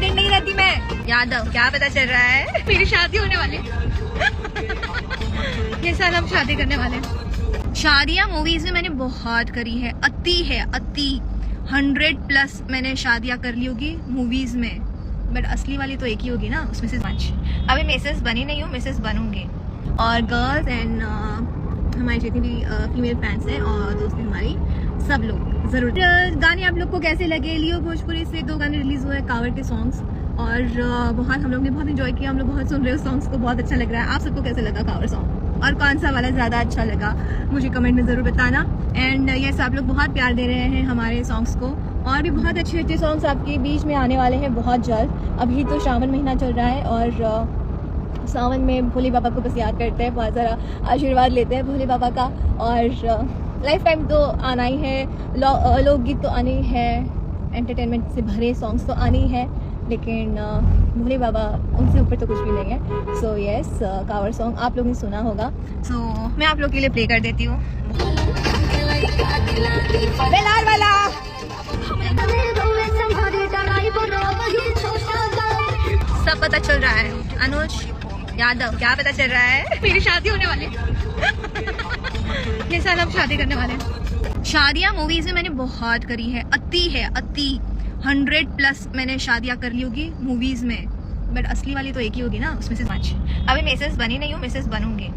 Pregnant नहीं रहती मैं। यादव, क्या पता चल रहा है? मेरी शादी होने वाली ये साल हम शादी करने वाले हैं। शादियां मूवीज में मैंने बहुत करी है, अति 100+ मैंने शादियां कर ली होगी मूवीज में, बट असली वाली तो एक ही होगी ना, उसमें से 5। अभी मिसेस बनी नहीं हूँ, मिसेस बनूंगी। और गर्ल्स एंड हमारी जितनी भी फीमेल फैंस हैं और दोस्त हैं हमारी, सब लोग जरूर। गाने आप लोग को कैसे लगे? लियो भोजपुरी से 2 गाने रिलीज हुए कावर के सॉन्ग्स, और बहुत हम लोग ने बहुत एंजॉय किया, हम लोग बहुत सुन रहे हो सॉन्ग्स को, बहुत अच्छा लग रहा है। आप सबको कैसे लगा कावर सॉन्ग, और कौन सा वाला ज़्यादा अच्छा लगा मुझे कमेंट में ज़रूर बताना। एंड यस, आप लोग बहुत प्यार दे रहे हैं हमारे सॉन्ग्स को, और भी बहुत अच्छे सॉन्ग्स आपके बीच में आने वाले हैं बहुत जल्द। अभी तो श्रावण महीना चल रहा है, और सावन में भोले बाबा को बस याद करते हैं, बहुत सारा आशीर्वाद लेते हैं भोले बाबा का। और लाइफ टाइम तो आना ही है, लोकगीत तो आने ही है, एंटरटेनमेंट से भरे सॉन्ग्स तो आने ही है, लेकिन भोले बाबा उनसे ऊपर तो कुछ भी नहीं है। सो यस, कावर सॉन्ग आप लोगों ने सुना होगा, सो मैं आप लोग के लिए प्ले कर देती हूँ। बेलार वाला सब पता चल रहा है। अनुज यादव, क्या पता चल रहा है? मेरी शादी होने वाली ये साल हम शादी करने वाले हैं। शादियां मूवीज में मैंने बहुत करी है, अति 100+ मैंने शादियां कर ली होगी मूवीज में, बट असली वाली तो एक ही होगी ना, उसमें से 5। अभी मिसेस बनी नहीं हूँ, मिसेस बनूंगी।